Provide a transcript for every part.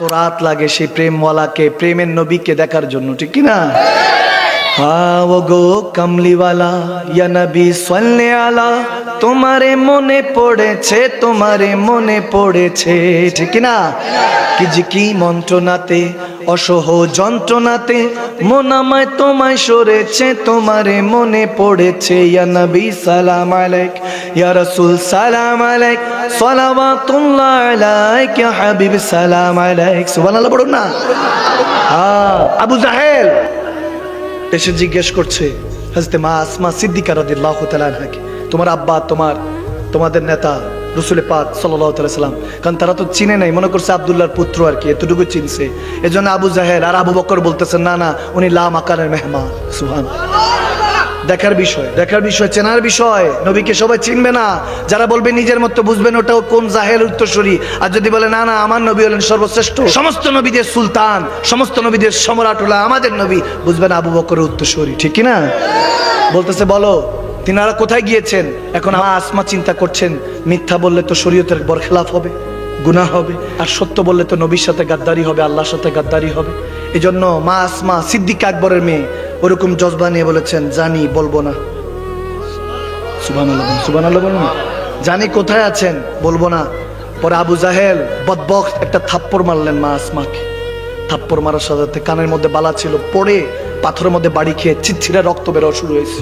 তো রাত লাগে সেই প্রেমওয়ালাকে, প্রেমের নবীকে দেখার জন্য, ঠিক কি না? ও গো কামলিওয়ালা ইয়া নবী সাল্লি আলা, তোমারে মনে পড়েছে, তোমারে মনে পড়েছে, ঠিক কি না? কি যে কি মন্ত্রণাতে, অসহ যন্ত্রণাতে মন আমায় তোমায় সরেছে, তোমারে মনে পড়েছে। ইয়া নবী সালাম আলাইক, ইয়া রাসূল সালাম আলাইক, সালাওয়াতুল্লাহ আলাইক, ইয়া হাবিব সালাম আলাইক। সুবহানাল্লাহ পড়ুন না। আবু জাহেল এসে জিজ্ঞেস করছে হযরত মা আসমা সিদ্দিকা রাদিয়াল্লাহু তাআলা আনহাকে, তোমার আব্বা তোমাদের নেতা রাসূল পাক সাল্লাল্লাহু আলাইহি সাল্লাম, কারণ তারা তো চিনে নাই, মনে করছে আব্দুল্লাহর পুত্র আর কি, এতটুকু চিনছে। এজন্য আবু জাহেল আর আবু বকর বলতেছেন না না, উনি লা মাকানের মেহমান। সুবহানাল্লাহ। দেখার বিষয়, চেনার বিষয়। নবীকে সবাই চিনবে না, যারা বলবে নিজের মতো বুঝবেন ওটাও কোন জাহেল উত্তরসূরি। আর যদি বলে না না আমার নবী হলেন সর্বশ্রেষ্ঠ, সমস্ত নবীদের সুলতান, সমস্ত নবীদের সম্রাট হলো আমাদের নবী, বুঝবেন আবু বকরের উত্তরসূরি, ঠিক কি না? বলতেছে বলো তিনারা কোথায় গিয়েছেন? এখন মা আসমা চিন্তা করছেন মিথ্যা বললে তো শরীয়তের বরখেলাফ হবে, গুনাহ হবে, আর সত্য বললে তো নবীর সাথে গাদ্দারি হবে, আল্লাহর সাথে গাদ্দারি হবে। এজন্য মা আসমা সিদ্দিকা আকবরের মেয়ে ওরকম জজবা নিয়ে বলেছেন জানি বলবো না। সুবহানাল্লাহ, সুবহানাল্লাহ বলুন। জানি কোথায় আছেন, বলবো না। পরে আবু জাহেল বদবখ একটা থাপ্পড় মারলেন মা আসমাকে। থাপ্পড় মারার সাথে কানের মধ্যে বালা ছিল, পড়ে পাথরের মধ্যে বাড়ি খেয়ে চিচ্ছিরা রক্ত বেরোয়া শুরু হয়েছে।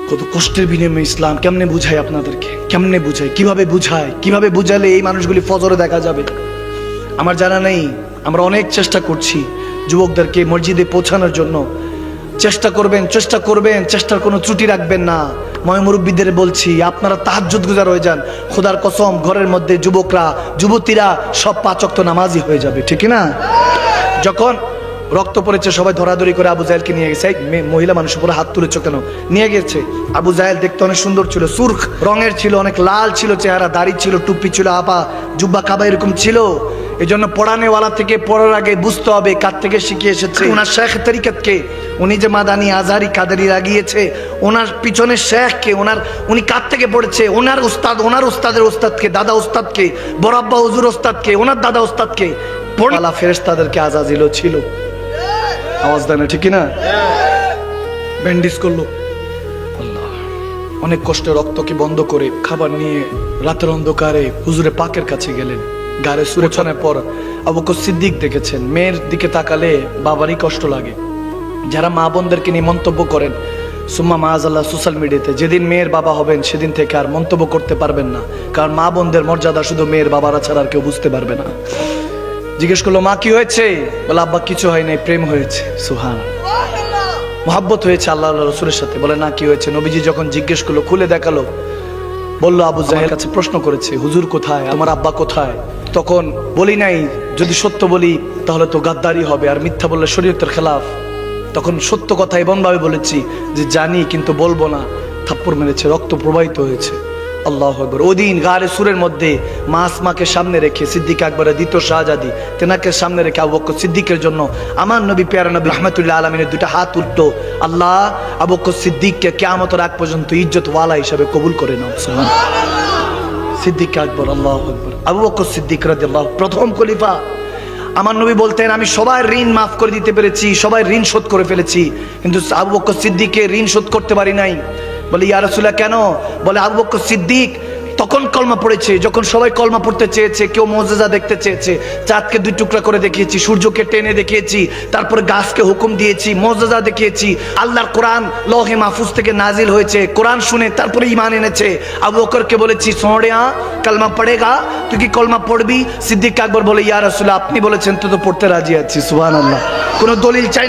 কত কষ্টের বিনিময়ে ইসলাম কেমনে বুঝায় আপনাদেরকে, কেমনে বুঝায়, কিভাবে বুঝালে এই মানুষগুলি ফজরে দেখা যাবে আমার জানা নেই। আমরা অনেক চেষ্টা করছি যুবকদেরকে মসজিদে পৌঁছানোর জন্য। চেষ্টা করবেন, চেষ্টার কোনো ত্রুটি রাখবেন না। ময় মুরব্বীদের বলছি আপনারা তাহাজ্জুদ গুজার হয়ে যান, খোদার কসম ঘরের মধ্যে যুবকরা যুবতীরা সব 5 ওয়াক্ত নামাজি হয়ে যাবে, ঠিক না? যখন রক্ত পড়েছে সবাই ধরাধরি করে আবু জাহেলকে নিয়ে গেছে। মহিলা মানুষ উপরে হাত তুলেছ কেন? নিয়ে গেছে। আবু জাহেল দেখতে অনেক সুন্দর ছিল, সুরখ রঙের ছিল, অনেক লাল ছিল চেহারা, দাড়ি ছিল, টুপি ছিল, আপা জুব্বা কাবা এরকম ছিল। এই জন্য পড়ানেওয়ালা থেকে পড়ার আগে বুঝতে হবে কার থেকে শিখে এসেছে। ওনার শেখ তরিকতকে, উনি যে মাদানি আজহারি কাদেরি লাগিয়েছে, ওনার পিছনে শেখকে, উনি কার থেকে পড়েছে, ওনার উস্তাদের উস্তাদকে, দাদা উস্তাদকে, বরাব্বা হুজুর উস্তাদকে, ওনার দাদা উস্তাদকে, পড়ালা ফেরেশতাদেরকে আজাজিল ছিল। আওয়াজ দেয় না, ঠিক না? ব্যান্ডেজ করলো। আল্লাহ, অনেক কষ্টে রক্তকে বন্ধ করে খাবার নিয়ে রাতের অন্ধকারে হুজুরে পাকের কাছে গেলেন। গাড়ে সুরে ছানের পর আবু বকর সিদ্দিক দেখেছেন মেয়ের দিকে তাকালে বাবারই কষ্ট লাগে। যারা মা বোনদেরকে নিয়ে মন্তব্য করেন সুম্মা মাআযাল্লাহ সোশ্যাল মিডিয়াতে, যেদিন মেয়ের বাবা হবেন সেদিন থেকে আর মন্তব্য করতে পারবেন না, কারণ মা বোনদের মর্যাদা শুধু মেয়ের বাবারা ছাড়া আর কেউ বুঝতে পারবে না। জিজ্ঞেস করলো মা কি হয়েছে? বলে আব্বা কিছু হয় নাই, প্রেম হয়েছে। সুবহানাল্লাহ, মুহাব্বত হয়েছে আল্লাহ রাসূলের সাথে। বলে না কি হয়েছে? নবীজি যখন জিজ্ঞেস করলো, খুলে দেখালো, বললো আবু জাহেল কাছে প্রশ্ন করেছে হুজুর কোথায়, আমার আব্বা কোথায়? তখন বলি নাই যদি সত্য বলি তাহলে তো গাদ্দারি হবে, আর মিথ্যা বললে শরীয়তের খেলাফ। তখন সত্য কথা এমন ভাবে বলেছি যে জানি কিন্তু বলবো না। থাপ্পড় মেরেছে, রক্ত প্রবাহিত হয়েছে। আল্লাহু আকবার। ওদিন গারে সুরের মধ্যে মা আসমাকে সামনে রেখে সিদ্দিক আকবরের দ্বিতীয় শাহজাদি তেনাকে সামনে রেখে আবু বকর সিদ্দিকের জন্য আমার নবী প্যারা নবী রাহমাতুল্লাহ আলামিনের দুটো হাত উঠতো, আল্লাহ আবু বকর সিদ্দিককে কিয়ামতের আগ পর্যন্ত ইজ্জতওয়ালা হিসেবে কবুল করে নাও। সুবহানাল্লাহ। সিদ্দিক আকবর, আল্লাহু আকবার। আবু বকর সিদ্দিক রাদিয়াল্লাহু, প্রথম খলিফা। আমার নবী বলতেন আমি সবার ঋণ মাফ করে দিতে পেরেছি, সবাই ঋণ শোধ করে ফেলেছি, কিন্তু আবু বকর সিদ্দিকের ঋণ শোধ করতে পারি নাই। বলে ইয়া রাসূলুল্লাহ কেন? বলে আবু বকর সিদ্দিক তখন কলমা পড়েছে যখন সবাই কলমা পড়তে চেয়েছে, কেউ মুজিজা দেখতে চেয়েছে, চাঁদকে 2 টুকরা করে দেখিয়েছি, সূর্যকে টেনে দেখিয়েছি, তারপরে গাছকে হুকুম দিয়েছি, মুজিজা দেখিয়েছি, আল্লাহর কোরআন লৌহে মাহফুজ থেকে নাজিল হয়েছে, কোরআন শুনে তারপরে ঈমান এনেছে। আবু বকরকে বলেছি সোড়িয়া কলমা পড়েগা, তুই কি কলমা পড়বি? সিদ্দিক আকবর বলে ইয়া রাসূলুল্লাহ আপনি বলেছেন তো পড়তে রাজি আছি। সুবহানাল্লাহ। কোনো দলিল চাই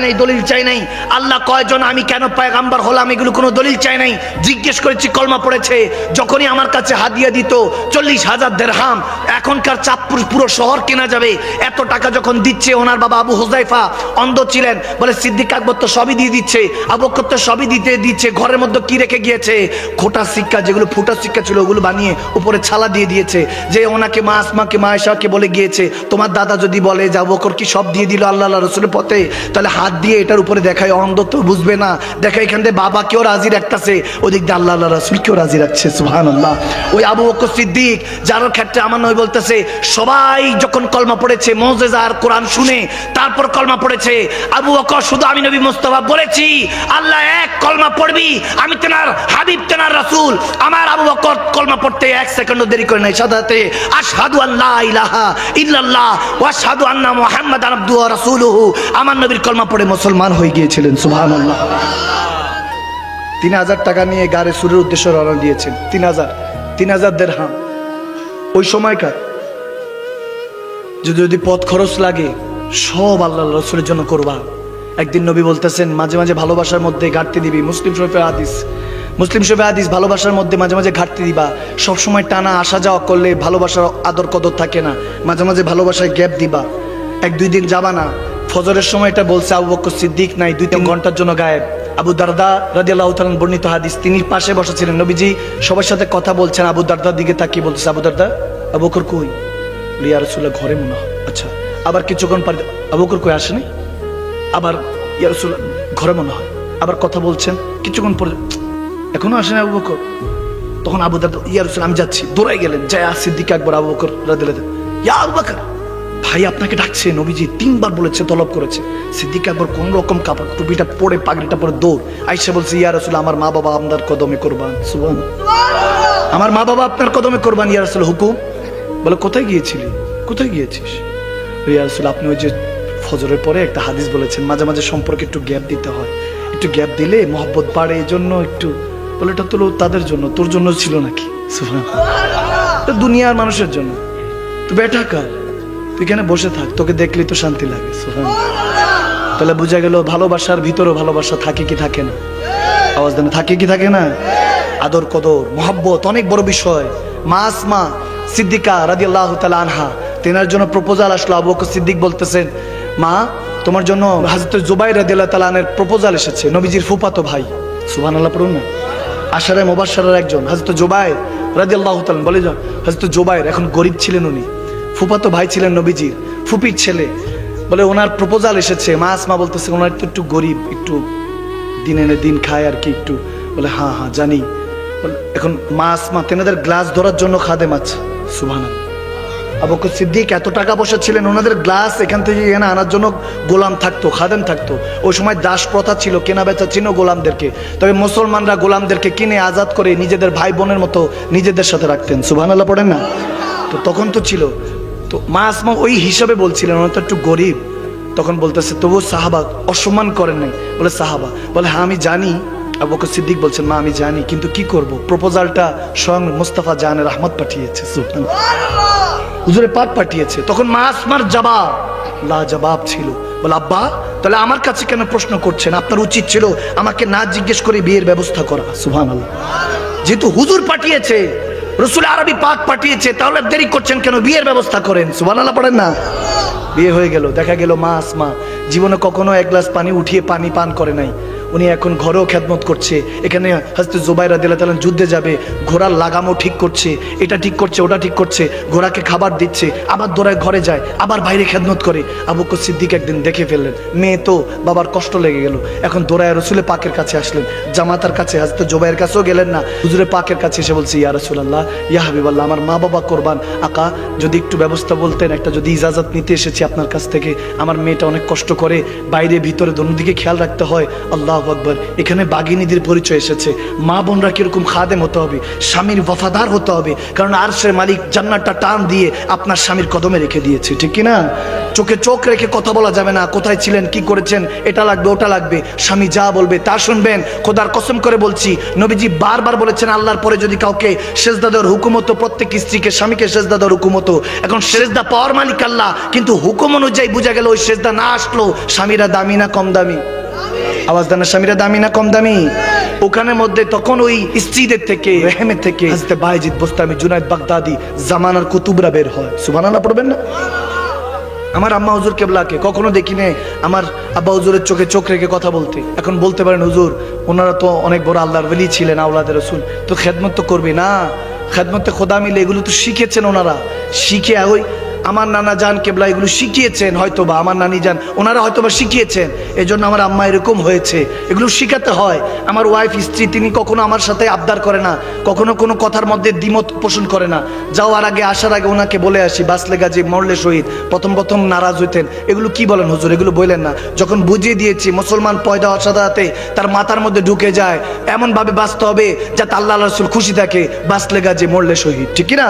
নাই, আল্লাহ কয়জন, আমি কেন পয়গাম্বর হলাম, এগুলো কোনো দলিল চাই নাই। জিজ্ঞেস করেছি কলমা পড়েছে। যখনই আমার কাছে হাদিয়া দিত 40,000 দিরহাম, এখনকার চাঁদপুর পুরো শহর কেনা যাবে এত টাকা যখন দিচ্ছে, ওনার বাবা আবু হুযায়ফা অন্ধ ছিলেন, বলে সিদ্দিক আকবর তো সবই দিয়ে দিচ্ছে, আবু বকর তো সবই দিচ্ছে, ঘরের মধ্যে কি রেখে গিয়েছে? খোটা সিক্কা, যেগুলো ফুটা সিক্কা ছিল ওগুলো বানিয়ে উপরে ছালা দিয়ে দিয়েছে, যে ওনাকে মা আসমাকে মা আয়েশাকে বলে গিয়েছে তোমার দাদা যদি বলে যে আবু বকর কি সব দিয়ে দিল আল্লাহ রাসূলের পথে, তাহলে হাত দিয়ে এটার উপরে দেখায়, অন্ধ তো বুঝবে না, দেখা এখান থেকে বাবাকেও রাজি রাখতেছে, ওদিক দিয়ে আল্লাহ রাসূলকেও রাজি রাখছে। সুবহানাল্লাহ। ওই আবু বকর সিদ্দিক, যার ক্ষেত্রে আমার নবী বলতেছে সবাই যখন কলমা পড়েছে মুজিজা আর কোরআন শুনে তারপর কলমা পড়েছে, আবু বকর শুধু আমি নবী মুস্তাফা বলেছি আল্লাহ এক, কলমা পড়বি, আমি তেনার হাবিব তেনার রাসূল, আমার আবু বকর কলমা পড়তে এক সেকেন্ডও দেরি করে নাই, সাদাতে আশহাদু আল্লা ইলাহা ইল্লাল্লাহ ওয়া আশহাদু আন্না মুহাম্মাদান আবদুহু ওয়া রাসূলুহু, আমার নবীর কলমা পড়ে মুসলমান হয়ে গিয়েছিলেন। সুবহানাল্লাহ। 3000 টাকা নিয়ে গাড়ি সুরের উদ্দেশ্যে রওনা দিয়েছেন। 3000 দিরহাম ওই সময়কার, যদি পথ খরচ লাগে সব আল্লাহ রাসূলের জন্য করবা। একদিন নবী বলতেছেন মাঝে মাঝে ভালোবাসার মধ্যে ঘাটতি দিবি, মুসলিম শরীফের হাদিস, ভালোবাসার মধ্যে মাঝে মাঝে ঘাটতি দিবা। সব সময় টানা আসা যাওয়া করলে ভালোবাসার আদর কদর থাকে না, মাঝে মাঝে ভালোবাসায় গ্যাপ দিবা। 1-2 দিন যাবা না। ফজরের সময় এটা বলছে আবু বকর সিদ্দিক নাই, 2-3 ঘন্টার জন্য গায়েব। আবু দারদা রাদিয়াল্লাহু তাআলা বর্ণিত হাদিস, তিনি পাশে বসা ছিলেন, নবীজি সবার সাথে কথা বলছেন, আবু দারদার দিকে তাকিয়ে বলতেছে আবু দারদা, আবু বকর কই? ইয়া রাসূলুল্লাহ ঘরে মনে হয়। আচ্ছা, আবার কিছুক্ষণ পরে আবু বকর কই আসেনি? আবার ইয়া রাসূলুল্লাহ ঘরে মনে হয়। আবার কথা বলছেন, কিছুক্ষণ পরে এখনো আসেনি আবু বকর। তখন আবু দারদা ইয়া রাসূলুল্লাহ আমি যাচ্ছি, দৌড়াই গেলেন, যায় সিদ্দিক আকবর আবু বকর রাদিয়াল্লাহু তাআলা, ইয়া আবু বকর ভাই আপনাকে ডাকছে, নবীজি 3 বার বলেছে, তলব করেছে। সিদ্দিক আকবর কোন রকম কাপড় টুপিটা পরে পাগড়িটা পরে দৌড় আইসা বলছে ইয়া রাসূলুল্লাহ আমার মা বাবা আপনার কদমে কুরবান। সুবহানাল্লাহ, আমার মা বাবা আপনার কদমে কুরবান ইয়া রাসূলুল্লাহ, হুকুম। বলে কোথায় গিয়েছিলি? কোথায় গিয়েছিস? ইয়া রাসূলুল্লাহ আপনি ওই যে ফজরের পরে একটা হাদিস বলেছেন মাঝে মাঝে সম্পর্কে একটু গ্যাপ দিতে হয়, একটু গ্যাপ দিলে মহব্বত বাড়ে, এই জন্য একটু। বলে এটা তো তাদের জন্য, তোর জন্য ছিল নাকি? সুবহানাল্লাহ, দুনিয়ার মানুষের জন্য। তুই বেটা কার, তুই এখানে বসে থাক, তোকে দেখলেই তো শান্তি লাগে। সুবহানাল্লাহ। তাহলে বোঝা গেল ভালোবাসার ভিতরেও ভালোবাসা থাকে কি থাকে না? আওয়াজ দেন, থাকে কি থাকে না? আদর কদর মহব্বত অনেক বড় বিষয়। মা আসমা সিদ্দিকা রাদিয়াল্লাহু তাআলা আনহা, তেনার জন্য প্রপোজাল আসলো। আবু বকর সিদ্দিক বলতেছেন মা তোমার জন্য হযরত জুবাইর রাদিয়াল্লাহু তাআলা আনহুর প্রপোজাল এসেছে, নবীজির ফুফাতো ভাই। সুবহানাল্লাহ পড়ুন না। আশারে মুবাশশারার একজন হযরত জুবাইর রাদিয়াল্লাহু তাআলা, বলে যাও হযরত জুবাইর এখন গরিব ছিলেন, উনি ফুফাতো ভাই ছিলেন নবীজির, ফুপির ছেলে। বলে ওনার প্রপোজাল এসেছে। মা আসমা বলতেছে ওনার তো একটু গরিব, একটু দিন এনে দিন খায় আর কি একটু। বলে হ্যাঁ হ্যাঁ জানি। এখন মা আসমা তেনাদের গ্লাস ধরার জন্য খাদেম আছে। সুবহানাল্লাহ। আবু বকর সিদ্দিক এত টাকা পয়সা ছিলেন, ওনাদের গ্লাস এখান থেকে এখানে আনার জন্য গোলাম থাকতো, খাদেম থাকতো। ওই সময় দাস প্রথা ছিল, কেনা বেচা ছিল গোলামদেরকে। তবে মুসলমানরা গোলামদেরকে কিনে আজাদ করে নিজেদের ভাই বোনের মতো নিজেদের সাথে রাখতেন। সুবহানাল্লাহ পড়েন না? তো তখন তো ছিল। তো মা আসমা ওই হিসাবে বলছিলেন ওনার তো একটু গরিব। তখন বলতেছে তবু সাহাবা অসম্মান করেন নাই? বলে সাহাবা। বলে হ্যাঁ আমি জানি। আবু বকর সিদ্দিক বলছেন মা আমি জানি, কিন্তু কি করব, প্রপোজালটা স্বয়ং মুস্তাফা জানের রহমত পাঠিয়েছে, হুজুরে পাক পাঠিয়েছে। তখন মা আসমার জবাব লাজবাব ছিল। বলে আব্বা তাহলে আমার কাছে কেন প্রশ্ন করছেন? আপনার উচিত ছিল আমাকে না জিজ্ঞেস করে বিয়ের ব্যবস্থা করা। সুবহানাল্লাহ। যেহেতু হুজুর পাঠিয়েছে, রসুল আরবি পাক পাঠিয়েছে, তাহলে দেরি করছেন কেন? বিয়ের ব্যবস্থা করেন। সুবহানাল্লাহ পড়েন না? বিয়ে হয়ে গেল। দেখা গেল মা আসমা জীবনে কখনো 1 গ্লাস পানি উঠিয়ে পানি পান করে নাই। উনি এখন ঘরেও খেদমত করছে। এখানে হযরত জুবাইর রাদিয়াল্লাহু তাআলা যুদ্ধে যাবে, ঘোড়ার লাগামও ঠিক করছে, এটা ঠিক করছে, ওটা ঠিক করছে, ঘোড়াকে খাবার দিচ্ছে, আবার দৌড়ায় ঘরে যায়, আবার বাইরে খেদমত করে। আবু বকর সিদ্দিক একদিন দেখে ফেললেন, মেয়ে তো, বাবার কষ্ট লেগে গেল। এখন দৌড়ায় রসুলের পাকের কাছে আসলেন, জামাতার কাছে, হযরত জুবাইরের কাছেও গেলেন না, হুজুরের পাকের কাছে এসে বলছে ইয়া রাসূলুল্লাহ, ইয়া হাবিবাল্লাহ, আমার মা বাবা কোরবান, আকা যদি একটু ব্যবস্থা বলতেন, একটা যদি ইজাজত নিতে এসেছি আপনার কাছ থেকে। আমার মেয়েটা অনেক কষ্ট করে, বাইরে ভিতরে দোনোদিকে খেয়াল রাখতে হয়। আল্লাহু আকবার। এখানে বাগিনীদের পরিচয় এসেছে। মা বোনরা কিরকম খাদেম হতে হবে, স্বামীর ওয়াফাদার হতে হবে, কারণ আরশের মালিক জান্নাতটা টান দিয়ে আপনার স্বামীর কদমে রেখে দিয়েছে, ঠিক কি না? চোখে চোখ রেখে কথা বলা যাবে না, কোথায় ছিলেন, কি করেছেন, এটা লাগবে ওটা লাগবে। স্বামী যা বলবে তা শুনবেন। খোদার কসম করে বলছি, নবীজি বারবার বলেছেন আল্লাহর পরে যদি কাউকে সেজদা দেওয়ার হুকুম হতো, প্রত্যেক স্ত্রীকে স্বামীকে সেজদা দেওয়ার হুকুম হতো। এখন সেজদা পাওয়ার মালিক আল্লাহ, কিন্তু হুকুম অনুযায়ী বোঝা গেল ওই সেজদা না আসলো। স্বামীরা দামি না কম দামি? আওয়াজ দেন, স্বামীরা দামি না কম দামি? ওখানে মধ্যে তখন ওই স্ত্রীদের থেকে, রেহেমের থেকে হযরত বাইজিদ বোস্তামি, জুনায়েদ বাগদাদি, জামানার কুতুবরা বের হয়। সুবহানাল্লাহ পড়বেন না? আমার আম্মা হুজুর কেবলাকে কখনো দেখিনি আমার আব্বা হুজুরের চোখে চোখ রেখে কথা বলতে। এখন বলতে পারেন হুজুর ওনারা তো অনেক বড় আল্লাহর ওলি ছিলেন, আওলাদে রাসূল, তো খেদমত তো করবে না, খেদমতে খোদা মিলে এগুলো তো শিখেছেন ওনারা। শিখে ওই আমার নানা জান কেবলা এগুলো শিখিয়েছেন, হয়তোবা আমার নানি জান ওনারা হয়তোবা শিখিয়েছেন, এজন্য আমার আম্মা এরকম হয়েছে। এগুলো শিখাতে হয়। আমার ওয়াইফ, স্ত্রী, তিনি কখনো আমার সাথে আবদার করে না, কখনো কোনো কথার মধ্যে দ্বিমত পোষণ করে না। যাওয়ার আগে, আসার আগে ওনাকে বলে আসি, বাঁচলে গাজী মরলে শহীদ। প্রথম প্রথম নারাজ হইতেন, এগুলো কি বলেন হুজুর, এগুলো বললেন না। যখন বুঝিয়ে দিয়েছি মুসলমান পয়দা হওয়ার সাথে সাথে তার মাথার মধ্যে ঢুকে যায়, এমন ভাবে বাঁচতে হবে যাতে আল্লাহ রাসূল খুশি থাকে, বাঁচলে গাজী মরলে শহীদ, ঠিক না?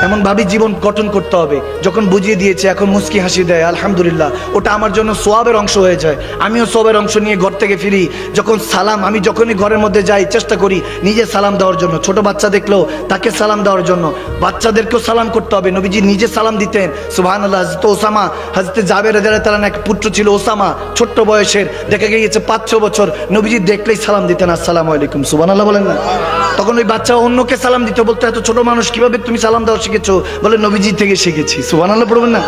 এমন ভাবে জীবন গঠন করতে হবে। যখন বুঝিয়ে দিয়েছে এখন মুস্কি হাসি দেয়, আলহামদুলিল্লাহ, ওটা আমার জন্য সোয়াবের অংশ হয়ে যায়। আমিও সোয়াবের অংশ নিয়ে ঘর থেকে ফিরি। যখন সালাম, আমি যখনই ঘরের মধ্যে যাই চেষ্টা করি নিজে সালাম দেওয়ার জন্য, ছোট বাচ্চা দেখলেও তাকে সালাম দেওয়ার জন্য, বাচ্চাদেরকেও সালাম করতে হবে। নবীজি নিজে সালাম দিতেন, সুবহানাল্লাহ। হযরত ওসামা, হযরত জাবের রাদিয়াল্লাহু তাআলা এক পুত্র ছিল ওসামা, ছোট্ট বয়সের, দেখা গিয়েছে 5-6 বছর, নবীজি দেখলেই সালাম দিতেন, আসসালামু আলাইকুম, সুবহানাল্লাহ বলেন না? তখন ওই বাচ্চা অন্যকে সালাম দিতে বলতো, এত ছোট মানুষ কিভাবে তুমি সালাম দেওয়া শিখেছো? বলে নবীজি থেকে শিখেছি, সুবহানাল্লাহ পড়বেন না?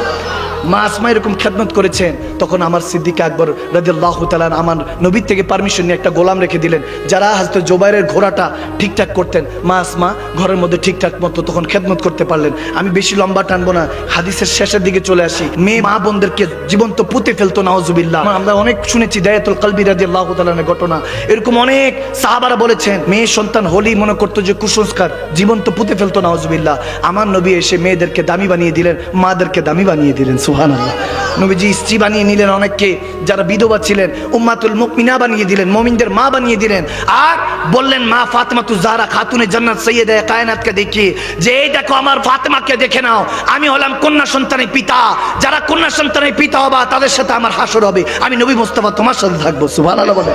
মা আসমা এরকম খেদমত করেছেন। তখন আমার সিদ্দিক আকবর রাদিয়াল্লাহু তাআলা আমার নবীর থেকে পারমিশন নিয়ে একটা গোলাম রেখে দিলেন, যারা হযরত জুবাইরের ঘোড়াটা ঠিকঠাক করতেন। মা আসমা ঘরের মধ্যে ঠিকঠাক মতো তখন খেদমত করতে পারলেন। আমি বেশি লম্বা টানবো না, হাদিসের শেষের দিকে চলে আসি। মেয়ে মা বোনদেরকে জীবন্ত পুঁতে ফেলতো, নাউজুবিল্লাহ। আমরা অনেক শুনেছি দায়াতুল কলবি রাদিয়াল্লাহু তাআলার ঘটনা, এরকম অনেক সাহাবারা বলেছেন মেয়ে সন্তান হলেই মনে করতো যে কুসংস্কার, জীবন্ত পুঁতে ফেলতো, নাউজুবিল্লাহ। আমার নবী এসে মেয়েদেরকে দামি বানিয়ে দিলেন, মাদেরকে দামি বানিয়ে দিলেন, সুবহানাল্লাহ। নবীজি স্ত্রী বানিয়ে নিলেন অনেককে, যারা বিধবা ছিলেন উম্মাতুল মুমিনা বানিয়ে দিলেন, মুমিনদের মা বানিয়ে দিলেন। আর বললেন মা ফাতেমাতু জাহরা খাতুনে জান্নাত সাইয়্যিদা কায়নাতকে দেখিয়ে যে এই দেখো আমার ফাতেমাকে দেখে নাও, আমি হলাম কন্যা সন্তানের পিতা, যারা কন্যা সন্তানের পিতা হবা তাদের সাথে আমার হাসর হবে, আমি নবী মুস্তাফা তোমার সাথে থাকবো, সুবহানাল্লাহ বলে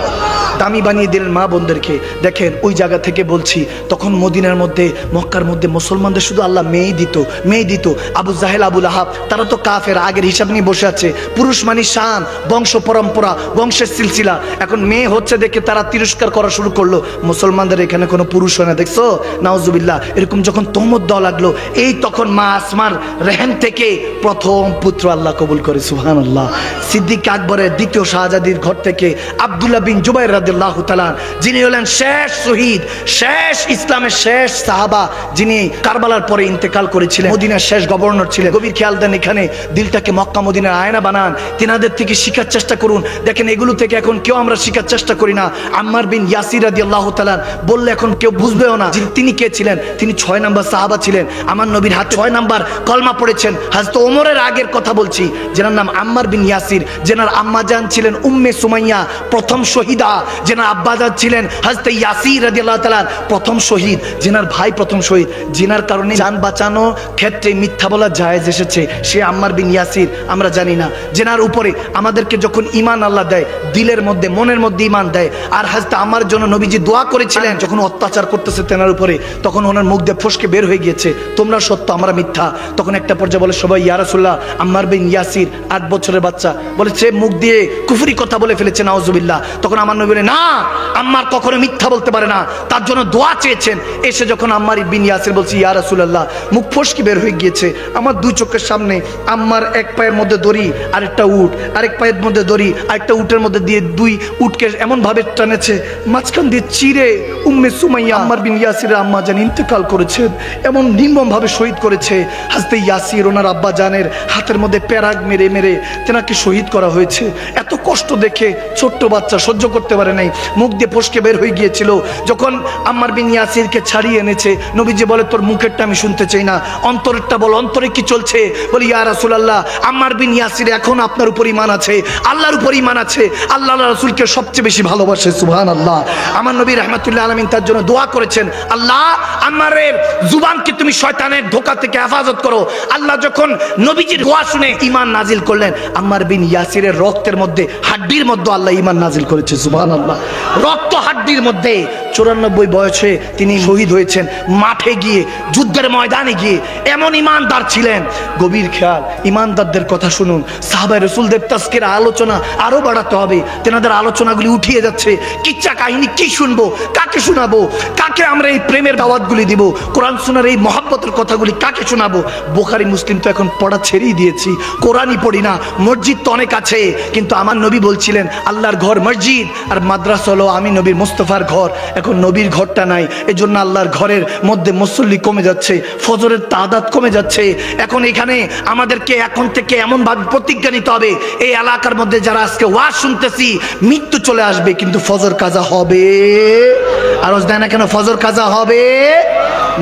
দামি বানিয়ে দিলেন মা বোনদেরকে। দেখেন ওই জায়গা থেকে বলছি, তখন মদিনার মধ্যে, মক্কার মধ্যে মুসলমানদের শুধু আল্লাহ মেয়ে দিত। আবু জাহেল, আবু লাহাব, তারা তো কাফের, আগের হিসাব নিয়ে বসে আছে। পুরুষ মানে শান, বংশ পরম্পরা, বংশের সিলসিলা। এখন মেয়ে হচ্ছে দেখে তারা তিরস্কার করা শুরু করলো, মুসলমানদের এখানে কোনো পুরুষ হয় না, দেখছো, নাউজুবিল্লাহ। এরকম যখন তহমত দেওয়া লাগলো, এই তখন মা আসমার রেহেম থেকে প্রথম পুত্র আল্লাহ কবুল করে, সুবহানাল্লাহ। সিদ্দিক আকবরের দ্বিতীয় শাহজাদির ঘর থেকে আব্দুল্লাহ বিন জুবাইর রাদিয়াল্লাহু তাআলা, যিনি হলেন শেষ শহীদ, শেষ ইসলামের শেষ সাহাবা, যিনি কারবালার পরে ইন্তেকাল করেছিলেন, মদিনার শেষ গভর্নর ছিলেন। গভীর খেয়াল দেন, এখানে দিলটাকে মক্কা মদিনার আয়না বানান, তিনাদের থেকে শিখার চেষ্টা করুন। দেখেন এগুলো থেকে এখন কেউ আমরা শিখার চেষ্টা করি না। আম্মার বিন ইয়াসির রাদিয়াল্লাহু তাআলা বললে এখন কেউ বুঝবেও না তিনি কে ছিলেন। তিনি 6 নম্বর সাহাবা ছিলেন, আমার নবীর হাতে 6 নম্বর কলমা পড়েছেন। হযরত ওমরের আগের কথা বলছি, যেনার নাম আম্মার বিন ইয়াসির, যেনার আম্মা জান ছিলেন উম্মে সুমাইয়া, প্রথম শহীদা, যেনার আব্বা জান ছিলেন হযরত ইয়াসির রাদিয়াল্লাহু তাআলা, প্রথম শহীদ, যেনার ভাই প্রথম শহীদ, যেনার কারণে জান বাঁচানো ক্ষেত্রে মিথ্যা বলা জায়েজ এসেছে, সে আম্মার বিন ইয়াসির। আমরা জানি না, যেনার উপরে আমাদেরকে যখন ঈমান আল্লাহ দেয়, দিলের মধ্যে মনের মধ্যে ঈমান দেয়। আর হযরত আম্মার জন্য নবীজি দোয়া করেছিলেন, যখন অত্যাচার করতেছে তেনার উপরে, তখন ওনার মুখ দিয়ে ফসকে বের হয়ে গিয়েছে, তোমরা সত্য আমরা মিথ্যা। তখন একটা পর্যায়ে বলে সবাই ইয়া রাসূলুল্লাহ, আম্মার বিন ইয়াসির 8 বছরের বাচ্চা, বলে সে মুখ দিয়ে কুফরি কথা বলে ফেলেছে, নাউজুবিল্লাহ। তখন আমার নবী বলে না, আম্মার কখনো মিথ্যা বলতে পারে না, তার জন্য দোয়া চেয়েছেন। এসে যখন আম্মার বিন ইয়াসির বলছে ইয়া রাসূলুল্লাহ, মুখ ফসকে বের হয়ে গিয়েছে, আমার 2 চোখের সামনে আম্মার এক পায়ের মধ্যে দড়ি, আরেকটা উট, আরেক পায়ের মধ্যে দড়ি, আরেকটা উটের মধ্যে দিয়ে 2 উটকে এমন ভাবে টানেছে, মাঝখান দিয়ে চিরে উম্মে সুমাইয়া আম্মার বিন ইয়াসিরের আম্মা জান ইন্তেকাল করেছেন, এমন নির্মম ভাবে শহীদ করেছে। হযরত ইয়াসির ওনার আব্বা জানের হাতের মধ্যে প্যারাগ মেরে মেরে তেনাকে শহীদ করা হয়েছে। এত কষ্ট দেখে ছোট্ট বাচ্চা সহ্য করতে পারে নাই, মুখ দিয়ে ফসকে বের হয়ে গিয়েছিল। যখন আম্মার বিন ইয়াসিরকে ছাড়িয়ে এনেছে, নবীজি বলে তোর মুখেরটা আমি শুনতে চাই না, অন্তরেরটা বল, অন্তরে কি চলছে? বলি ইয়া রাসূলুল্লাহ, আম্মার বিন ইয়াসির এখন আপনার উপর ঈমান আছে, আল্লাহর উপর ঈমান আছে, আল্লাহ রাসূলকে সবচেয়ে বেশি ভালোবাসে, সুবহানাল্লাহ। আমার নবী রাহমাতুল্লাহ আলামিন তার জন্য দোয়া করেছেন, আল্লাহ আম্মারের জুবানকে তুমি শয়তানের ধোঁকা থেকে হেফাজত করো। আল্লাহ যখন নবীজির দোয়া শুনে ঈমান নাজিল করলেন, আম্মার বিন ইয়াসিরের রক্তের মধ্যে, হাড্ডির মধ্যে আল্লাহ ঈমান নাজিল করেছে, সুবহানাল্লাহ। রক্ত হাড্ডির মধ্যে 94 বয়সে তিনি শহীদ হয়েছেন, মাঠে গিয়ে, যুদ্ধের ময়দানে গিয়ে। এমন ঈমানদার ছিলেন। গভীর খেয়াল, ঈমানদারদের কথা শুনুন। শুনুন, সাহাবায়ে রাসূলদের তাজকিরা আলোচনা আরো বাড়াতে হবে। তেনাদের আলোচনাগুলি উঠিয়ে যাচ্ছে, কিচ্ছা কাহিনী কি শুনবো, কাকে শোনাবো, কাকে আমরা এই প্রেমের দাওয়াতগুলি দিব, কোরআন শোনার এই মহব্বতের কথাগুলি কাকে শোনাবো। বুখারী মুসলিম তো এখন পড়া ছেড়েই দিয়েছি, কোরআনই পড়ি না। মসজিদ তো অনেক আছে, কিন্তু আমার নবী বলছিলেন আল্লাহর ঘর মসজিদ, আর মাদ্রাসা হলো আমি নবীর মুস্তাফার ঘর। এখন নবীর ঘরটা নাই, এজন্য আল্লাহর ঘরের মধ্যে মুসল্লি কমে যাচ্ছে, ফজরের তাদাত কমে যাচ্ছে। এখন এখানে আমাদেরকে এখন থেকে এমন ভাবে প্রতিজ্ঞা নিতে হবে, এই এলাকার মধ্যে যারা আজকে ওয়াজ শুনতেছি, মৃত্যু চলে আসবে কিন্তু ফজর কাজা হবে। আর দেয় না কেন, ফজর কাজা হবে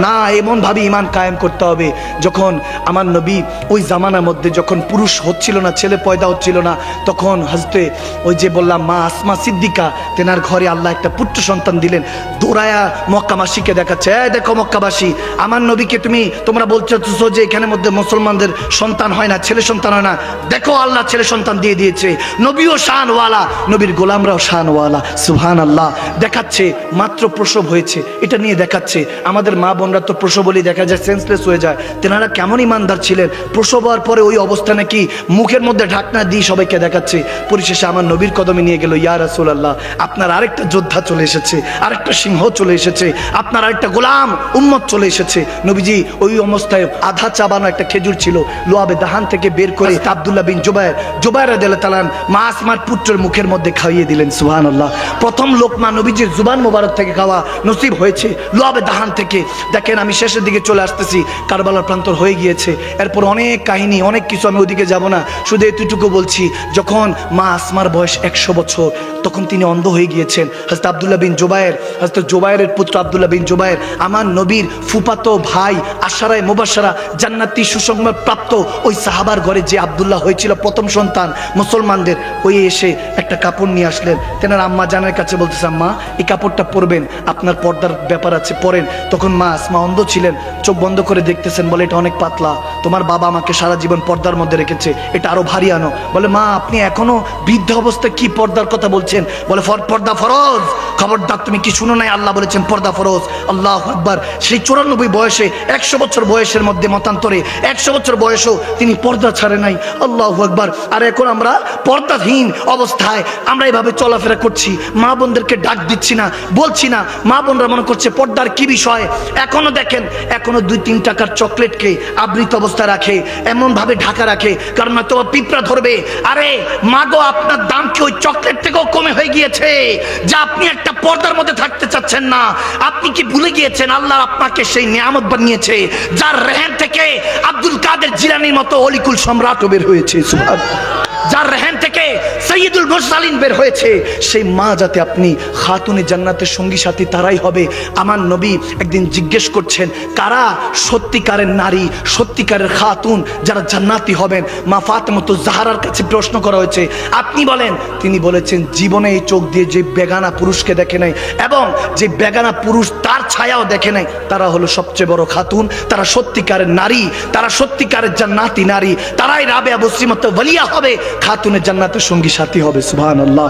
না। এমন ভাবে ইমান কায়েম করতে হবে। যখন আমার নবী ওই জামানার মধ্যে যখন পুরুষ হচ্ছিল না, ছেলে পয়দা হচ্ছিল না, তখন হজরতে ওই যে বললাম মা আসমা সিদ্দিকা, তেনার ঘরে আল্লাহ একটা পুত্র সন্তান দিলেন। দৌড়ায়া মক্কাবাসীকে দেখাচ্ছে, দেখো মক্কাবাসী, আমার নবীকে তোমরা বলছো যে এখানে মধ্যে মুসলমানদের সন্তান হয় না, ছেলে সন্তান হয় না, দেখো আল্লাহ ছেলে সন্তান দিয়ে দিয়েছে। নবীও শানওয়ালা, নবীর গোলামরাও শানওয়ালা। সুবহানাল্লাহ। দেখাচ্ছে মাত্র প্রসব হয়েছে, এটা নিয়ে দেখাচ্ছে। আমাদের মা বোনরা তো প্রসব বলেই দেখা যায় সেন্সলেস হয়ে যায়। তেনারা কেমন ইমানদার ছিলেন, প্রসব হওয়ার পরে ওই অবস্থা নাকি মুখের মধ্যে ঢাকনা দিয়ে সবাইকে দেখাচ্ছে। পরিশেষে আমার নবীর কদমে নিয়ে গেল, ইয়া রাসূলুল্লাহ, আপনার আরেকটা যোদ্ধা চলে এসেছে, আরেকটা সিংহ চলে এসেছে, আপনার আরেকটা গোলাম উম্মত চলে এসেছে। নবীজি ওই অবস্থায় আধা চাবানো একটা খেজুর ছিল, লোয়াবে দাহান থেকে বের করে আব্দুল্লাহ বিন জুবায়ের রাদিয়াল্লাহু তাআলা মা আসমার পুত্রের মুখের মধ্যে খাইয়ে দিলেন। সুবহানাল্লাহ। প্রথম লোকমা নবীজির জুবান মোবারক থেকে খাওয়া নসিব হয়েছে, লোয়াবে দাহান থেকে। দেখেন আমি শেষের দিকে চলে আসতেছি, কারবালার প্রান্তর হয়ে গিয়েছে। এরপর অনেক কাহিনী, অনেক কিছু, আমি ওদিকে যাব না, শুধু এতটুকু বলছি। যখন মা আসমার বয়স 100 বছর, তখন তিনি অন্ধ হয়ে গিয়েছেন। হযরত আব্দুল্লাহ বিন জুবায়ের, হযরত জুবায়েরের পুত্র আব্দুল্লাহ বিন জুবায়ের, আমার নবীর ফুফাতো ভাই, আশারায়ে মুবাশশারা জান্নাতি সুসংবাদ প্রাপ্ত ওই সাহাবার ঘরে যে আব্দুল্লাহ হয়েছিল প্রথম সন্তান মুসলমানদের, ওই এসে একটা কাপড় নিয়ে আসলেন। তেনার আম্মা জানের কাছে বলতেছে, আম্মা এই কাপড়টা পরবেন, আপনার পর্দার ব্যাপার আছে, পরেন। তখন মা আসমা অন্ধ ছিলেন, চোখ বন্ধ করে দেখতেছেন, বলে এটা অনেক পাতলা, তোমার বাবা আমাকে সারা জীবন পর্দার মধ্যে রেখেছে, এটা আরো ভারী আনো। বলে মা আপনি এখনো বৃদ্ধ অবস্থায় কি পর্দার কথা বলছেন? বলে পর্দা ফরজ। খবরদার তুমি কি শুনো নাই, আল্লাহ বলেছেন পর্দা ফরজ। আল্লাহু আকবার। সেই 94 বয়সে, 100 বছর বয়সের মধ্যে মতান্তরে 100 বছর বয়সেও তিনি পর্দা ছাড়ে নাই। আল্লাহু আকবার। আর এখন আমরা পর্দাহীন অবস্থায় আমরা এভাবে চলাফেরা করছি, মা বোনদেরকে ডাক দিচ্ছি না, বলছি না। মা বোনরা মনে করছে পর্দার কি বিষয়। এখনো দেখেন, এখনো 2-3 টাকার চকলেটকে আবৃত অবস্থায় রাখে, এমন ভাবে ঢাকা রাখে, কারণ হয়তো পিঁপড়া ধরবে। আরে মা গো, আপনার দাম কি ওই চকলেট থেকেও কমে হয়ে গিয়েছে যে আপনি একটা পর্দার মধ্যে থাকতে চাচ্ছেন না? আপনি কি ভুলে গিয়েছেন আল্লাহ আপনাকে সেই নিয়ামত বানিয়েছে যার রেহেন থেকে আব্দুল কাদের জিলানীর মতো অলিকুল সম্রাট বের হয়েছে, সুবহানাল্লাহ। যার রেহেন থেকে সৈয়দুল মুরসালিন বের হয়েছে, সেই মা যাতে আপনি খাতুনে জান্নাতের সঙ্গী সাথী তারাই হবে। আমার নবী একদিন জিজ্ঞেস করছেন, কারা সত্যিকারের নারী, সত্যিকারের খাতুন, যারা জান্নাতি হবেন? মা ফাতেমাতুজ জাহরার কাছে প্রশ্ন করা হয়েছে, আপনি বলেন। তিনি বলেছেন, জীবনে এই চোখ দিয়ে যে বেগানা পুরুষকে দেখে নাই এবং যে বেগানা পুরুষ তার ছায়াও দেখে নাই, তারা হলো সবচেয়ে বড় খাতুন, তারা সত্যিকারের নারী, তারা সত্যিকারের জান্নাতি নারী, তারাই রাবেয়া বসরিমত ওয়ালিয়া হবে, খাতুনের জান্নাতের সঙ্গী সাথী হবে। সুবহানাল্লাহ।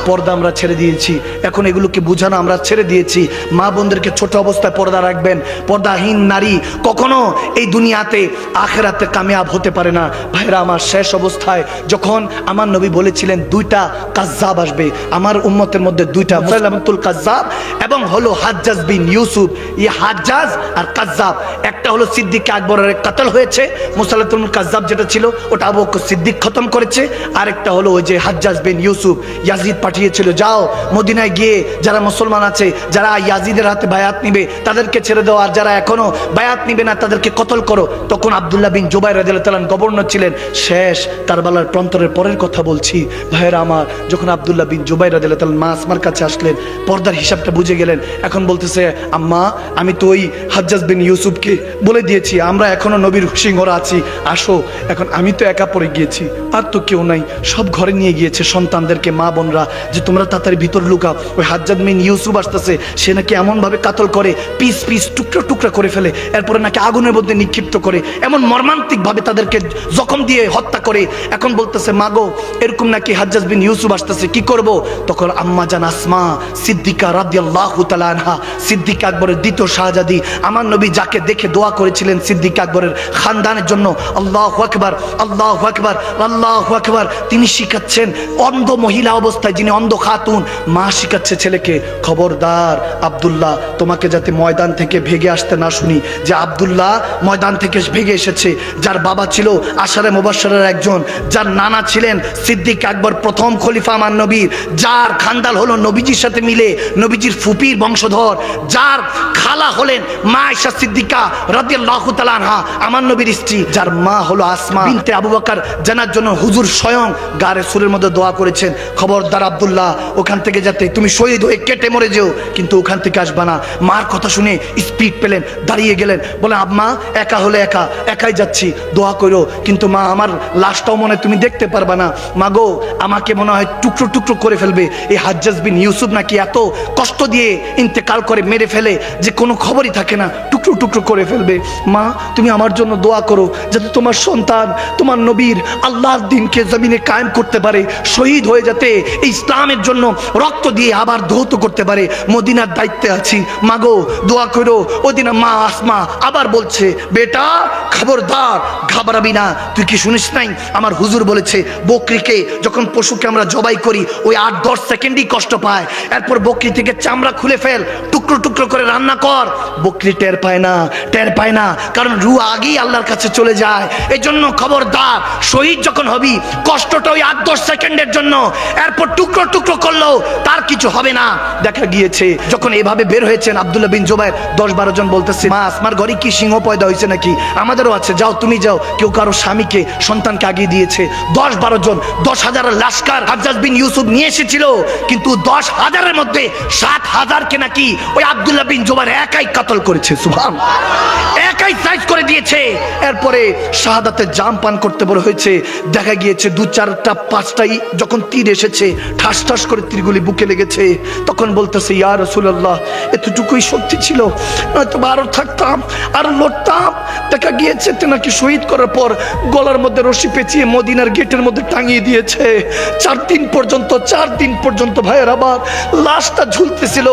পর্দা আমরা ছেড়ে দিয়েছি, এখন এগুলোকে বোঝানো আমরা ছেড়ে দিয়েছি। মা বোনদেরকে ছোট অবস্থায় পর্দা রাখবেন। পর্দাহীন নারী কখনো এই দুনিয়াতে আখিরাতে কামিয়াব হতে পারে না। ভাইরা আমার, শেষ অবস্থায় যখন আমার নবী বলেছিলেন 2টা কাজ্জাব আসবে আমার উম্মতের মধ্যে, 2টা, মুসাইলামাতুল কাজ্জাব এবং হলো হাজ্জাজ বিন ইউসুফ। এই হাজ্জাজ আর কাজ্জাব, একটা হলো সিদ্দিক আকবরের কতল হয়েছে, মুসাইলামাতুল কাজ্জাব যেটা ছিল ওটা আবু বকর সিদ্দিক খতম করেছে। আরেকটা হলো ওই যে হাজ্জাজ বিন ইউসুফ, ইয়াজিদ পাঠিয়েছিল, যাও মদিনায় গিয়ে যারা মুসলমান আছে, যারা ইয়াজিদের হাতে বায়াত নিবে তাদেরকে ছেড়ে দাও, আর যারা এখনো বায়াত নিবে না তাদেরকে কতল করো। তখন আব্দুল্লাহ বিন জুবায়ের রাদিয়াল্লাহু তাআলা গভর্নর ছিলেন। শেষ কারবালার প্রান্তরের পরের কথা বলছি ভাইয়েরা আমার। যখন আব্দুল্লাহ বিন জুবায়ের রাদিয়াল্লাহু তাআলা মা আসমার কাছে আসলেন, পর্দার হিসাবটা বুঝে গেলেন। এখন বলতেছে, আম্মা আমি তো ওই হাজ্জাজ বিন ইউসুফকে বলে দিয়েছি আমরা এখনো নবীর সিংহরা আছি, আসো। এখন আমি তো একা পড়ে গিয়েছি, আর তো কেউ নাই, সব ঘরে নিয়ে গিয়েছে সন্তানদেরকে, মা বোনরা, যে তোমরা তাড়াতাড়ি ভিতর লুকাও, ওই হাজ্জাজ বিন ইউসুফ আসতেছে, সে নাকি এমনভাবে কাতল করে, পিস পিস টুকরা টুকরা করে ফেলে, এরপরে নাকি আগুনের মধ্যে নিক্ষিপ্ত করে, এমন মর্মান্তিকভাবে তাদেরকে জখম দিয়ে হত্যা করে। এখন বলতেছে মাগো এরকম নাকি হাজ্জাজ বিন ইউসুফ আসতেছে, কি করব? তখন আম্মা জান আসমা সিদ্দিকা রাদিয়াল্লাহু তাআলা আনহা, সিদ্দিক আকবরের দ্বিতীয় শাহজাদি, আমার নবী যাকে দেখে দোয়া করেছিলেন সিদ্দিক আকবরের খানদানের জন্য, আল্লাহু আকবার আল্লাহু আকবার আল্লাহু আকবার, তিনি শিখাচ্ছেন অন্ধ মহিলা অবস্থায়, যিনি অন্ধ খাতুন, মা শিখাচ্ছে ছেলেকে, খবরদার আব্দুল্লাহ, তোমাকে যাতে ময়দান থেকে ভেগে আসতে না শুনি, যে আব্দুল্লাহ ময়দান থেকে ভেগে এসেছে, যার বাবা ছিল আশারে মুবাশশারের একজন, যার নানা ছিলেন সিদ্দিক আকবর প্রথম খলিফা আমার নবীর, যার খানদাল হলো নবীজির সাথে মিলে নবীজির ফুপির বংশধর, যার খালা হলেন মা আয়েশা সিদ্দিকা রাদিয়াল্লাহু তাআলা আনহা আমার নবীর স্ত্রী, যার মা হলো আসমা বিনতে আবু বকর, জানার জন্য হুজুর স্বয়ং গারে সুরের মধ্যে দোয়া করেছেন, খবরদার আব্দুল্লাহ ওখান থেকে যাতে তুমি শহীদ হয়ে কেটে মরে যেও, কিন্তু ওখান থেকে আসবা না। মার কথা শুনে স্পিড পেলেন, দাঁড়িয়ে গেলেন, বলে আম্মা একা হলে একাই যাচ্ছি, দোয়া করো, কিন্তু মা আমার লাশটাও মনে তুমি দেখতে পারবা না, মাগো আমাকে মনে হয় টুকরো টুকরো করে ফেলবে। এই হাজ্জাজ বিন ইউসুফ নাকি এত কষ্ট দিয়ে ইন্তেকাল করে, মেরে ফেলে যে কোনো খবরই থাকে না, টুকরো টুকরো করে ফেলবে। মা তুমি আমার জন্য দোয়া করো, যাতে তোমার সন্তান তোমার নবীর আল্লাহর দিনকে জমিনে কায়েম করতে পারে, শহীদ হয়ে যাতে এই ইসলামের জন্য রক্ত দিয়ে আবার ধৌত করতে পারে। মদিনার দায়িত্বে আছি, মাগো দোয়া করো। ওদিন মা আসমা আবার বলছে, বেটা খবরদার ঘাবড়াবি না, তুই কি শুনিস নাই আমার হুজুর বলেছে বকরিকে যখন পশুকে আমরা জবাই করি ওই 8-10 সেকেন্ডই কষ্ট পায়, এরপর বকরি থেকে চামড়া খুলে ফেল, টুকরো টুকরো করে রান্না কর। বকরি টের পায় না, কারণ রূহ আগেই আল্লাহর কাছে চলে যায়। এই জন্য খবরদার, শহীদ যখন হবি কষ্টটা ওই 8-10 সেকেন্ডের জন্য, এরপর টুকরো টুকরো করলেও তার কিছু হবে না। দেখা গিয়েছে যখন এভাবে বের হয়েছেন আব্দুল্লাহ বিন জুবাইর, 10-12 জন বলতেছে, মা আসমার ঘরে কি সিংহ পয়দা হয়েছে নাকি? আমাদেরও আছে, যাও তুমি যাও। কেউ কারো স্বামীকে সন্তানকে আগিয়ে দিয়েছে। 10-12 জন, 10,000 লাশকার হাজ্জাজ বিন ইউসুফ নিয়ে এসেছিল, কিন্তু 10,000-এর মধ্যে 7,000-কে নাকি ওই আব্দুল্লাহ বিন জুবাইর একাই কাতল করেছে। সুবহানাল্লাহ, একাই সাইজ করে দিয়েছে। এরপরে শাহাদাতের জাম পান করতে বড় হয়েছে। দেখা গিয়েছে 2-4টা 5টাই যখন তীর এসেছে, ঠাস ঠাস করে তীরগুলি বুকে লেগেছে, তখন বলতেছে, ইয়া রাসূলুল্লাহ এতটুকুই শক্তি ছিল, নয়তো আরো থাকতাম, আরো লড়তাম। দেখা গিয়েছে নাকি শহীদ করার পর গলার মধ্যে রশি পেঁচিয়ে মদিনার গেটের মধ্যে টাঙিয়ে দিয়েছে। 4 দিন পর্যন্ত ভাইয়ের আবার লাশটা ঝুলতেছিল।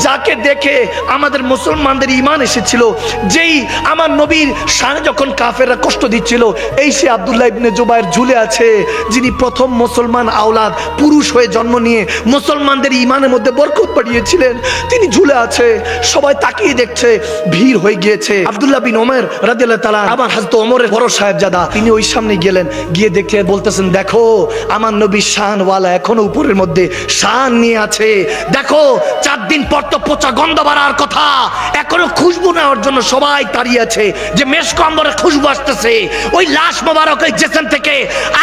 যাকে দেখে আমাদের মুসলমানদের ঈমান এসেছিল, যেই আমার নবীর শানে যখন কাফেররা কষ্ট দিচ্ছিল, এই সে আব্দুল্লাহ ইবনে জুবাইর ঝুলে আছে, যিনি প্রথম মুসলমান আওলাদ, পুরুষ হয়ে জন্ম নিয়ে মুসলমানদের ঈমানের মধ্যে বরকত পাঠিয়েছিলেন, তিনি ঝুলে আছে। সবাই তাকিয়ে দেখছে, ভিড় হয়ে গিয়েছে। আব্দুল্লাহ বিন ওমর রাদিয়াল্লাহু তাআলা, আবার হযরত ওমরের বড় সাহেবজাদা, তিনি ওই সামনে গেলেন, গিয়ে দেখে বলতেছেন, দেখো আমার নবী শানওয়ালা এখনো উপরের মধ্যে শান নিয়ে আছে, দেখো 4 দিন পর তো পচা গন্ধ বাড়ার কথা, এখনো খুশবু নেওয়ার জন্য সবাই দাঁড়িয়ে আছে, যে মেশক আম্বরের খুশবু আসতেছে। ওই লাশ মোবারক ওই জিসম থেকে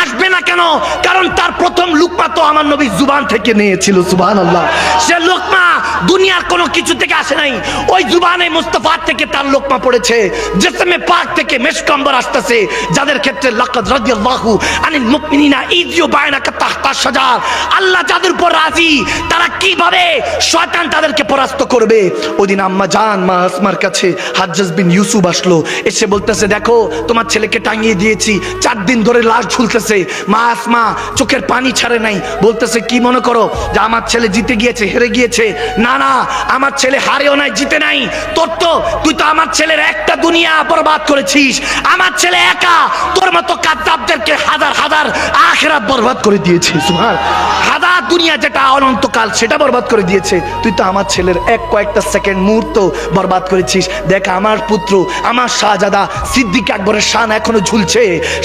আসবে না কেন? কারণ তার প্রথম লুকমা তো আমার নবী জুবান থেকে নিয়েছিল। সুবহানাল্লাহ, সে লোকমা দুনিয়ার কোনো কিছু থেকে আসে নাই, ওই জুবানে মুস্তাফা থেকে তার লোকমা পড়েছে। জিসমে পাক থেকে মেশক আম্বর আসতেছে, যাদের ক্ষেত্রে লাকাদ রাদিয়াল্লাহু আনিল মুমিনিনা ইয ইউবায়নাকা তাহতা শাজার, আল্লাহ যাদের উপর রাজি, তারা কিভাবে শয়তান তাদেরকে পরাস্ত করবে। ওদিন আম্মা জান মা আসমার কাছে হাজ্জাজ বিন ইউসুফ আসলো, এসে বলতেছে, দেখো তোমার ছেলেকে টাঙিয়ে দিয়েছি, 4 দিন ধরে লাশ ঝুলতেছে। মা আসমা চোখের পানি ছাড়ে নাই, বলতেছে, কি মনে করো যে আমার ছেলে জিতে গিয়েছে, হেরে গিয়েছে? না না, আমার ছেলে হারেও নাই, জিতে নাই। তুই তো আমার ছেলের একটা দুনিয়া বরবাদ করেছিস। আমার ছেলে একা তোর মতো কায্যাবদেরকে হাজার আখিরাত বরবাদ করে দিয়েছে। হাজার দুনিয়া যেটা অনন্তকাল সেটা বরবাদ করে দিয়েছে। তুই তো আমার ছেলের কয়েকটা সেকেন্ড মুহূর্ত বরবাদ করেছিস। দেখ আমার পুত্র, আমার শাহজাদা সিদ্দিক আকবরের শান এখনো ঝুলছে,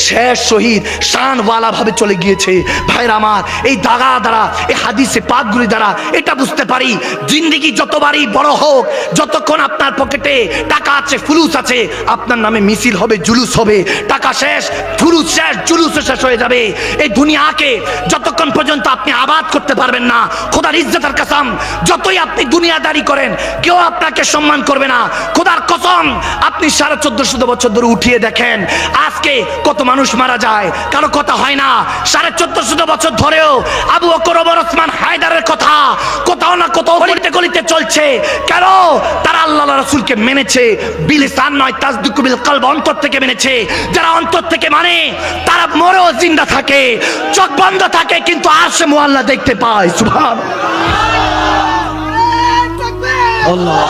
শেষ শহীদ শানওয়ালা ভাবে চলে গিয়েছে। ভাইরা আমার, এই দাগা দ্বারা, এই হাদিসে পাকগুলি দ্বারা এটা বুঝতে পারি, জিন্দেগি যতবারই বড় হোক, যতক্ষণ আপনার পকেটে টাকা আছে, ফুলুস আছে, আপনার নামে মিছিল হবে, জুলুস হবে। টাকা শেষ, ফুলুস শেষ, জুলুস শেষ হয়ে যাবে। এই দুনিয়াকে যতক্ষণ পর্যন্ত আপনি আবাদ করতে পারবেন না, খোদার ইজ্জতের কসম, যতই আপনি দুনিয়াদারি করেন কেউ আপনাকে সম্মান করবে না। খোদার কসম, আপনি 1450 বছর ধরে উঠিয়ে দেখেন আজকে কত মানুষ মারা যায়, কারো কথা হয় না। 1450 বছর ধরেও আবু বকর, ওমর, ওসমান, হায়দারের কথা কোথাও না কোথাও গলিতে গলিতে চলছে। কেন? তারা আল্লাহ রাসূলকে মেনেছে, বিলিসান নয়, তাসদিকু বিল কলব, অন্তর থেকে মেনেছে। যারা অন্তর থেকে মানে তারা মরেও জিন্দা থাকে, চোখ বন্ধ থাকে, কিন্তু আরশে মুআল্লা দেখতে পায়। সুবহান আল্লাহ।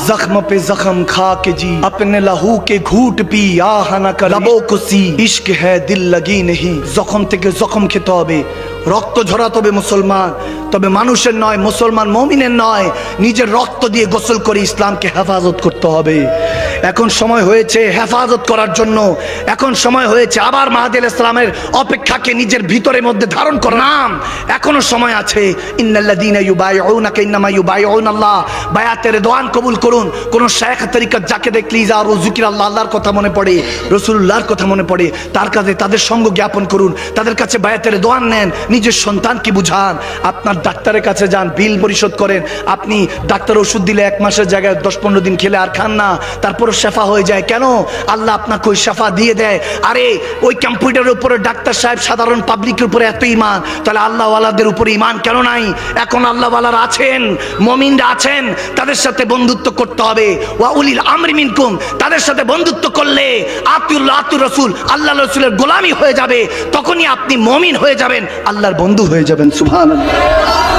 जख्म पे जख्म खा के जी, अपने लहू के घूट पी, आह ना कर लबों को सी, इश्क है दिल लगी नहीं। जख्म থেকে জখম খেতে হবে, রক্ত ঝরাতে হবে মুসলমান, তবে মানুষের নয়, মুসলমান মুমিনের নয়, নিজের রক্ত দিয়ে গোসল করে ইসলামকে হেফাজত করতে হবে। এখন সময় হয়েছে হেফাজত করার জন্য, এখন সময় হয়েছে আবার মাহাদি আলাইহিস সালামের অপেক্ষাকে নিজের ভিতরের মধ্যে ধারণ করার। নাম এখনো সময় আছে। ইন্নাল্লাযীনা ইউবাইউনাকা ইন্নামা ইউবাইউনাল্লাহ, বায়াতে রিদওয়ান কবুল করুন। কোন শেখ তরিকত যাকে দেখলি যার জিকির আল্লাহ, আল্লাহর কথা মনে পড়ে, রাসূলুল্লাহর কথা মনে পড়ে, তার কাছে তাদের সঙ্গ জ্ঞাপন করুন, তাদের কাছে বায়াতে রিদওয়ান নেন, নিজের সন্তানকে বুঝান। আপনার ডাক্তারের কাছে যান, বিল পরিশোধ করেন। আপনি ডাক্তার ওষুধ দিলে 1 মাসের জায়গায় 10-15 দিন খেলে আর খান না, তারপর শেফা হয়ে যায়। কেন? আল্লাহ আপনাকে ওই শেফা দিয়ে দেয়। আরে ওই কম্পিউটারের উপরে ডাক্তার সাহেব সাধারণ পাবলিকের উপরে এত ইমান, তাহলে আল্লাহ ওয়ালাদের উপরে ইমান কেন নাই? এখন আল্লাহ ওয়ালারা আছেন, মুমিনরা আছেন, তাদের সাথে বন্ধুত্ব করতে হবে। ওয়া উলিল আমরি মিনকুম, তাদের সাথে বন্ধুত্ব করলে আতিউল্লাহ আতিউর রাসূল, আল্লাহ রাসূলের গোলামি হয়ে যাবে। তখনই আপনি মুমিন হয়ে যাবেন, আল্লাহর বন্ধু হয়ে যাবেন। সুবহানাল্লাহ।